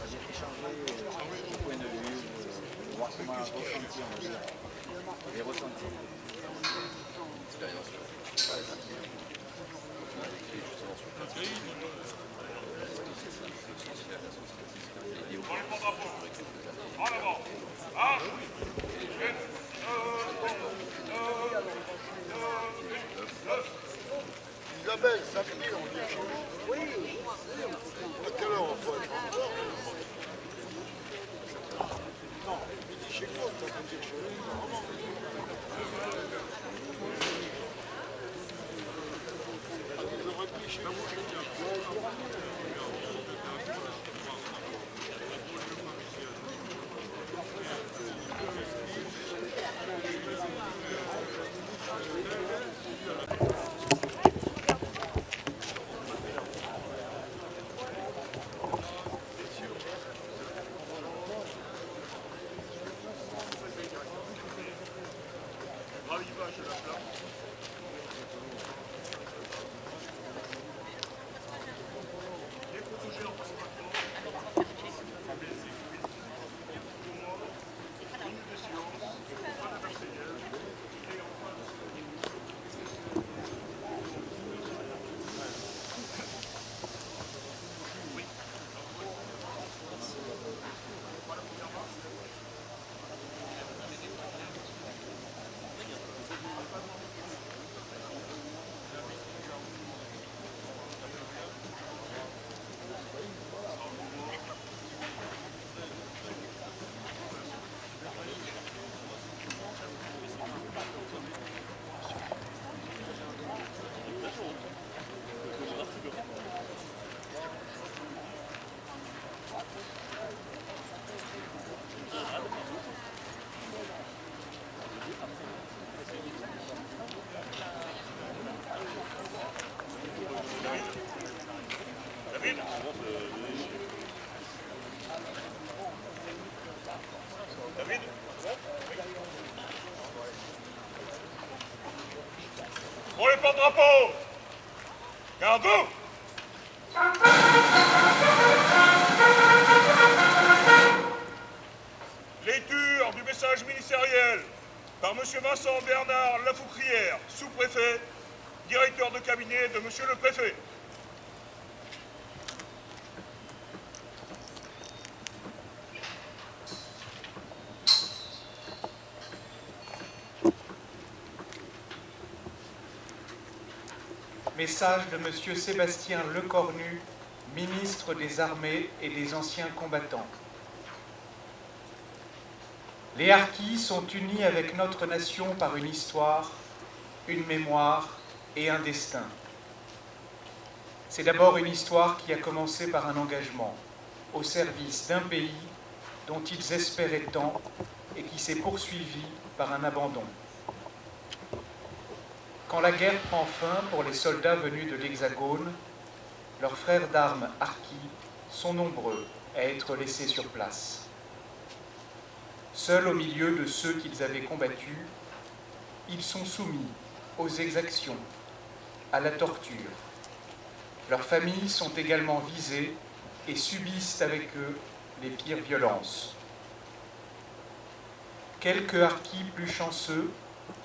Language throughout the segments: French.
échanger des points de vue, de voir comment ressenti, on va dire, les ressentis. Isabelle, samedi, on vient chez nous. Oui. À quelle heure on doit être? Non, midi chez nous, on peut dire chez nous. À 10h30 chez nous. Pour les porte-drapeaux, garde. Lecture du message ministériel par M. Vincent Bernard Lafoucrière, sous-préfet, directeur de cabinet de M. le préfet. Message de M. Sébastien Lecornu, ministre des Armées et des Anciens Combattants. Les Harkis sont unis avec notre nation par une histoire, une mémoire et un destin. C'est d'abord une histoire qui a commencé par un engagement au service d'un pays dont ils espéraient tant et qui s'est poursuivi par un abandon. Quand la guerre prend fin pour les soldats venus de l'Hexagone, leurs frères d'armes harkis sont nombreux à être laissés sur place. Seuls au milieu de ceux qu'ils avaient combattus, ils sont soumis aux exactions, à la torture. Leurs familles sont également visées et subissent avec eux les pires violences. Quelques harkis plus chanceux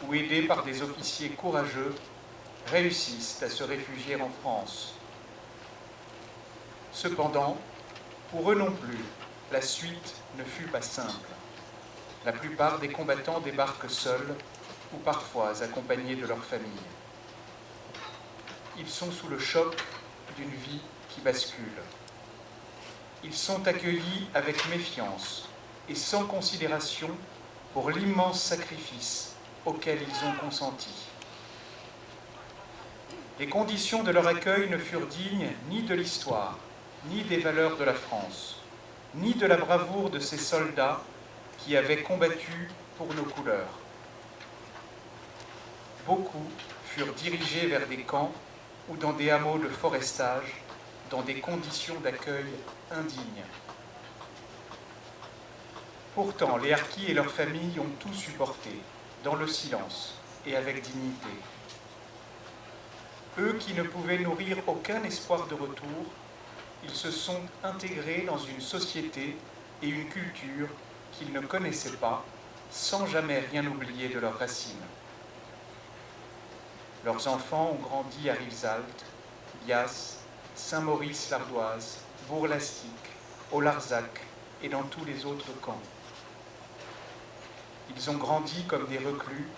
ou aidés par des officiers courageux, réussissent à se réfugier en France. Cependant, pour eux non plus, la suite ne fut pas simple. La plupart des combattants débarquent seuls ou parfois accompagnés de leur famille. Ils sont sous le choc d'une vie qui bascule. Ils sont accueillis avec méfiance et sans considération pour l'immense sacrifice auxquels ils ont consenti. Les conditions de leur accueil ne furent dignes ni de l'histoire, ni des valeurs de la France, ni de la bravoure de ces soldats qui avaient combattu pour nos couleurs. Beaucoup furent dirigés vers des camps ou dans des hameaux de forestage, dans des conditions d'accueil indignes. Pourtant, les harkis et leurs familles ont tout supporté, dans le silence et avec dignité. Eux qui ne pouvaient nourrir aucun espoir de retour, ils se sont intégrés dans une société et une culture qu'ils ne connaissaient pas, sans jamais rien oublier de leurs racines. Leurs enfants ont grandi à Rivesaltes, Bias, Saint-Maurice-l'Ardoise, Bourg-Lastic, au Larzac et dans tous les autres camps. Ils ont grandi comme des reclus,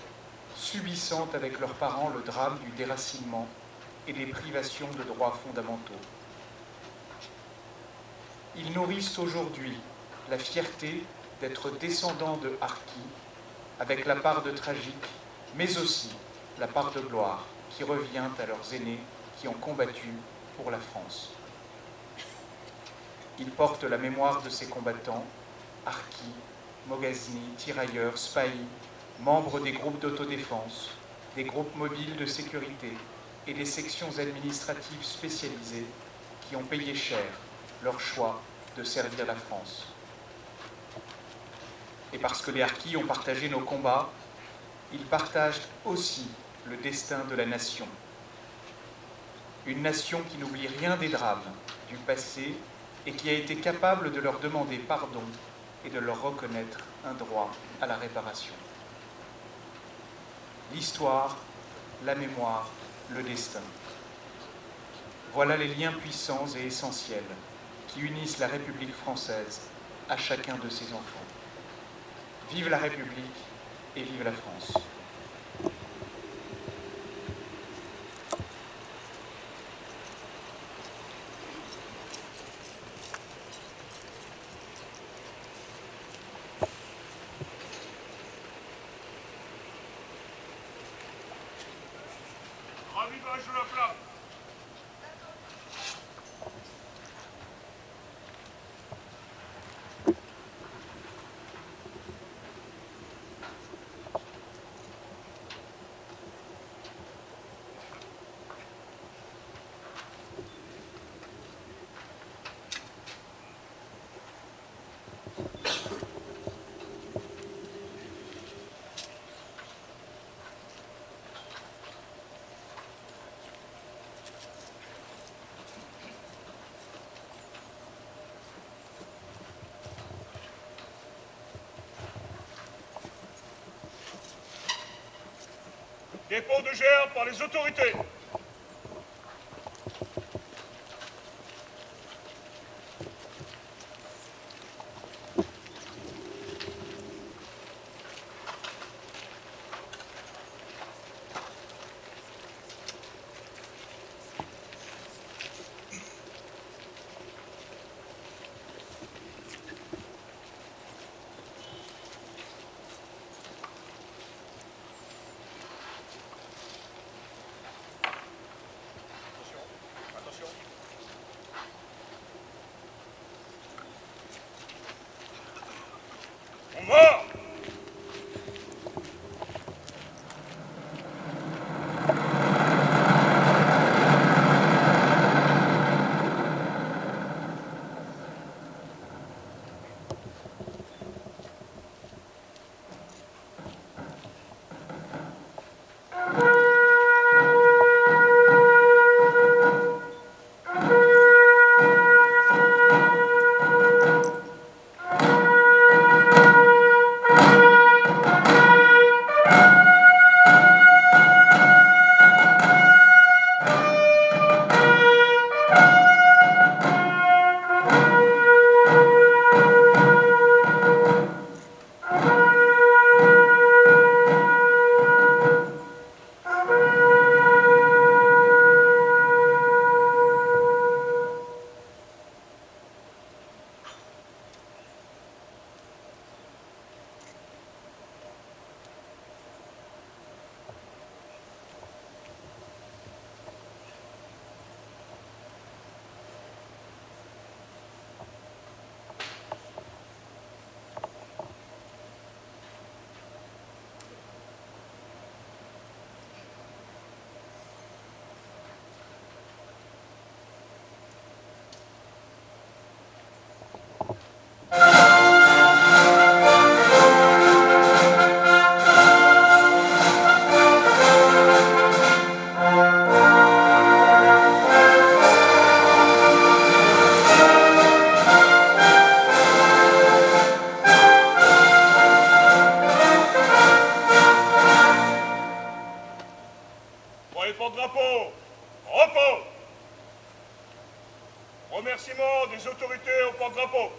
subissant avec leurs parents le drame du déracinement et les privations de droits fondamentaux. Ils nourrissent aujourd'hui la fierté d'être descendants de harkis, avec la part de tragique, mais aussi la part de gloire qui revient à leurs aînés qui ont combattu pour la France. Ils portent la mémoire de ces combattants, harkis, moghaznis, tirailleurs, spahis, membres des groupes d'autodéfense, des groupes mobiles de sécurité et des sections administratives spécialisées qui ont payé cher leur choix de servir la France. Et parce que les harkis ont partagé nos combats, ils partagent aussi le destin de la nation. Une nation qui n'oublie rien des drames du passé et qui a été capable de leur demander pardon et de leur reconnaître un droit à la réparation. L'histoire, la mémoire, le destin. Voilà les liens puissants et essentiels qui unissent la République française à chacun de ses enfants. Vive la République et vive la France. Ravivage de la flamme. Dépôt de gerbe par les autorités. les porte-drapeaux, repos. Remerciements des autorités au porte-drapeau.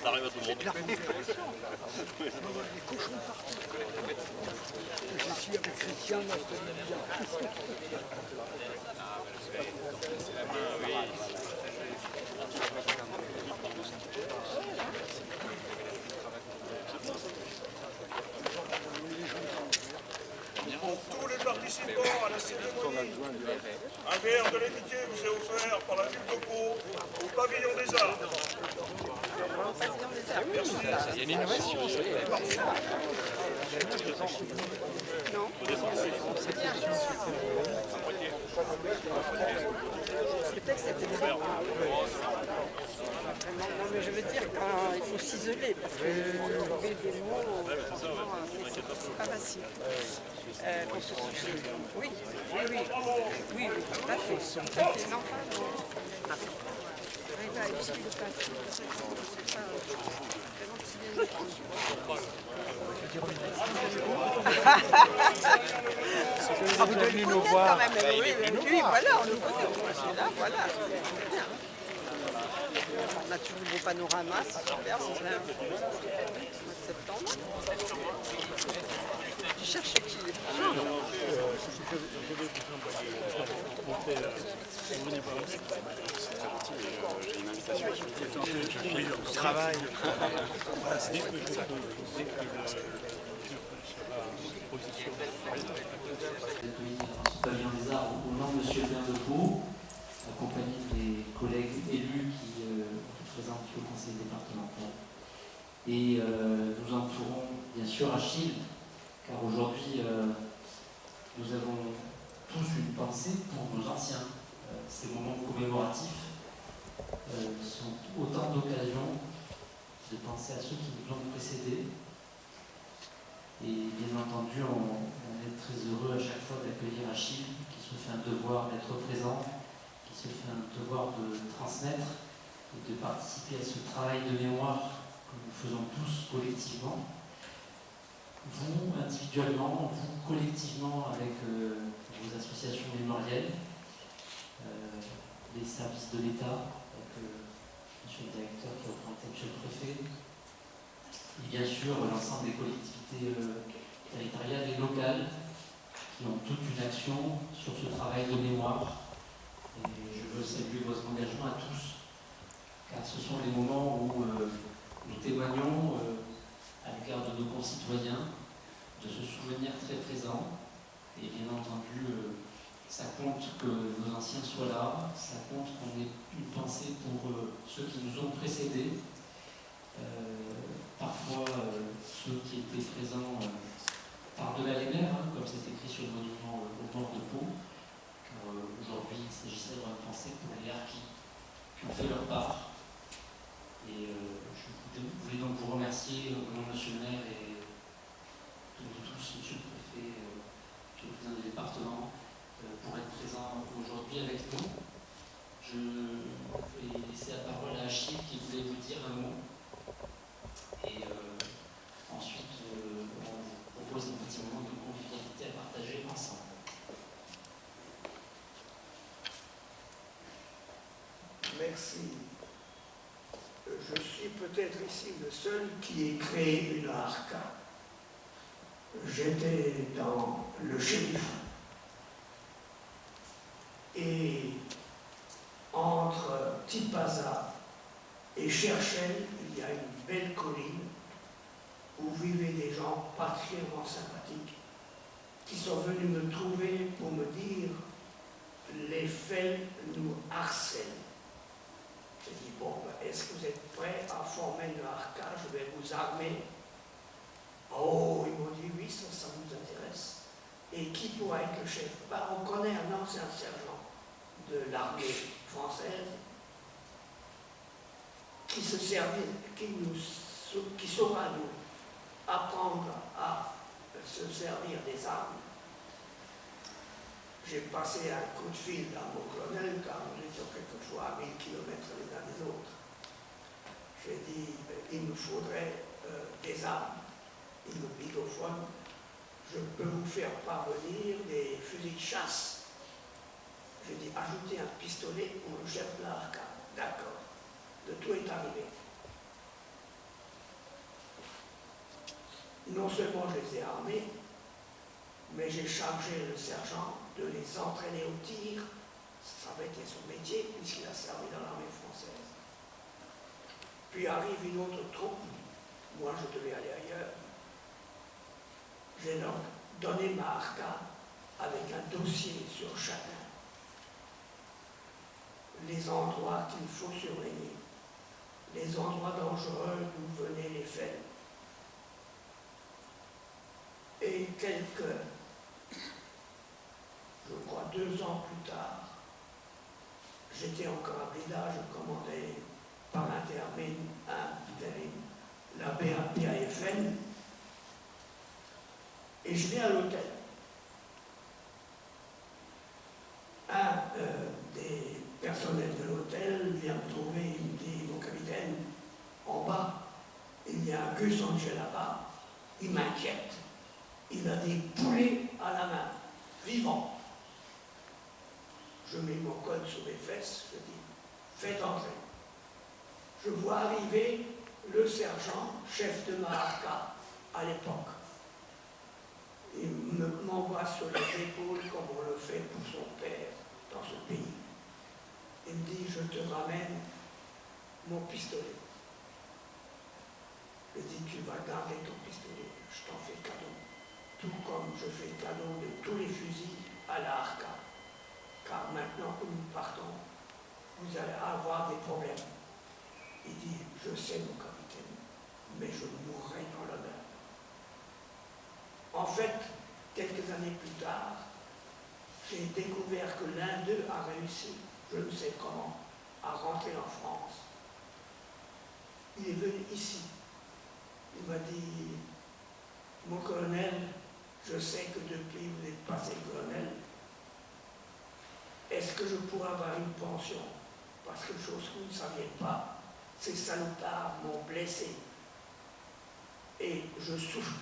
T'arrives à tout le monde. Les cochons partout. Je suis avec Christian dans ce Tous les participants à la cérémonie, un verre de l'amitié vous est offert par la ville de Pau au pavillon des arts. Merci. Il y a une innovation, ça. Non. Peut-être que c'était ça. Non, mais je veux dire, quand il faut s'isoler, parce que trouver des mots, c'est pas facile. Qu'on se touche. Oui, tout à fait. Tout à fait. Non, pas non. Arriver à utiliser le papier, c'est ça. Vraiment, Ah, vous devez nous voir. Quand même. Oui, voilà, on nous connaît. Je suis là, voilà. C'est bien. On a toujours beau panorama, c'est super, c'est bien. Au mois de septembre. Tu cherches qui? Travail. Pavillon des Arts au nom de M. Berndepeau, accompagné des collègues élus qui représentent le conseil départemental. Et nous entourons bien sûr Achille, car aujourd'hui nous avons tous une pensée pour nos anciens. Ces moments commémoratifs sont autant d'occasions de penser à ceux qui nous ont précédés. Et bien entendu, on est très heureux à chaque fois d'accueillir Achille, qui se fait un devoir d'être présent, qui se fait un devoir de transmettre et de participer à ce travail de mémoire que nous faisons tous collectivement. Vous, individuellement, vous, collectivement, avec vos associations mémorielles, les services de l'État, avec monsieur le directeur qui représentait monsieur le préfet, et bien sûr l'ensemble des collectivités territoriales et locales qui ont toute une action sur ce travail de mémoire. Et je veux saluer votre engagement à tous, car ce sont les moments où nous témoignons à l'égard de nos concitoyens de ce souvenir très présent. Et bien entendu, ça compte que nos anciens soient là, ça compte qu'on ait une pensée pour ceux qui nous ont précédés. Parfois, ceux qui étaient présents par-delà les mers, comme c'est écrit sur le monument au bord de Pau. Aujourd'hui, il s'agissait de penser pour les harkis qui ont fait leur part. Et je voulais donc vous remercier au nom de monsieur le maire et de vous tous, monsieur le préfet, monsieur le président du département, pour être présent aujourd'hui avec nous. Je vais laisser la parole à Achille qui voulait vous dire un mot. Et ensuite, on vous propose un petit moment de convivialité à partager ensemble. Merci. Je suis peut-être ici le seul qui ait créé une ARCA. J'étais dans le shérif. Et entre Tipaza et Cherchel, il y a une belle colline où vivaient des gens particulièrement sympathiques qui sont venus me trouver pour me dire les faits nous harcèlent. J'ai dit, bon, est-ce que vous êtes prêts à former une ARCA? Je vais vous armer. Oh, ils m'ont dit, oui, ça nous intéresse. Et qui pourra être le chef? On connaît un ancien sergent de l'armée française qui saura nous apprendre à se servir des armes. J'ai passé un coup de fil à mon colonel, car nous étions quelquefois à 1000 km les uns des autres. J'ai dit, il me faudrait des armes, une bigophone. Je peux vous faire parvenir des fusils de chasse. J'ai dit, ajoutez un pistolet pour le chef de l'ARCA. D'accord. Le tout est arrivé. Non seulement je les ai armés, mais j'ai chargé le sergent de les entraîner au tir. Ça avait été son métier, puisqu'il a servi dans l'armée française. Puis arrive une autre troupe. Moi, je devais aller ailleurs. J'ai donc donné ma ARCA avec un dossier sur chacun. Les endroits qu'il faut surveiller, les endroits dangereux d'où venaient les faits. Et quelques, je crois 2 ans plus tard, j'étais encore à Brida, je commandais par intérim la BAPAFN, et je vais à l'hôtel. Un des personnels de l'hôtel vient me trouver, il me dit, mon capitaine, en bas, il y a un Gus Angel là-bas, il m'inquiète. il a des poulets à la main, vivants. Je mets mon code sur les fesses, je dis, faites entrer. Je vois arriver le sergent, chef de Maharka à l'époque. Il m'envoie sur les épaules comme on le fait pour son père dans ce pays. Il me dit, je te ramène mon pistolet. Je dis, tu vas garder ton pistolet, je t'en fais cadeau. Tout comme je fais cadeau de tous les fusils à la Harka. Car maintenant que nous partons, vous allez avoir des problèmes. Il dit, je sais mon capitaine, mais je mourrai dans l'honneur. En fait, quelques années plus tard, j'ai découvert que l'un d'eux a réussi, je ne sais comment, à rentrer en France. Il est venu ici. Il m'a dit, mon colonel, je sais que depuis vous êtes passé colonel, est-ce que je pourrais avoir une pension? Parce que chose que vous ne saviez pas, ces salopards m'ont blessé. Et je souffre.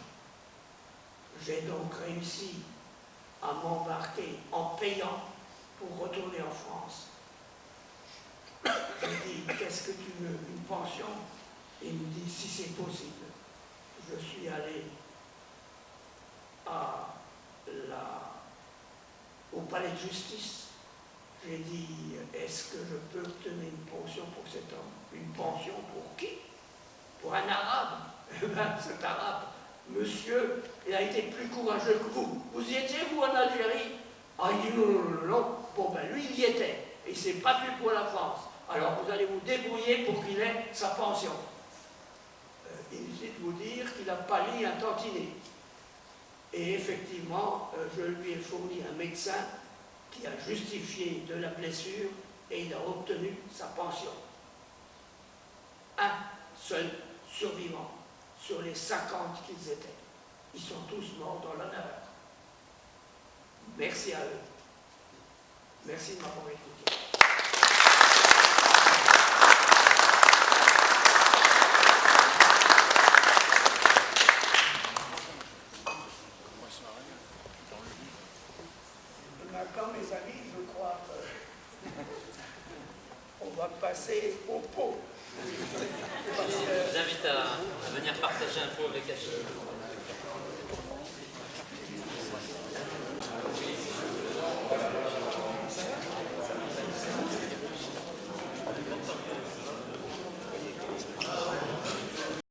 J'ai donc réussi à m'embarquer en payant pour retourner en France. Je lui dis, qu'est-ce que tu veux? Une pension? Il me dit, si c'est possible. Je suis allé au palais de justice. J'ai dit, est-ce que je peux obtenir une pension pour cet homme? Une pension pour qui? Pour un arabe? Eh bien, cet arabe, monsieur, il a été plus courageux que vous. Vous y étiez, vous, en Algérie? Ah, il dit, non, non, non, non. Bon, ben, lui, il y était. Et il s'est battu pour la France. Alors, vous allez vous débrouiller pour qu'il ait sa pension. Inutile de vous dire qu'il n'a pas lu un tantinet. Et effectivement, je lui ai fourni un médecin qui a justifié de la blessure et il a obtenu sa pension. Un seul survivant sur les 50 qu'ils étaient. Ils sont tous morts dans l'honneur. Merci à eux. Merci de m'avoir écouté. Maintenant, mes amis, je crois qu'on va passer au pot. Je vous invite à venir partager un pot avec Achille.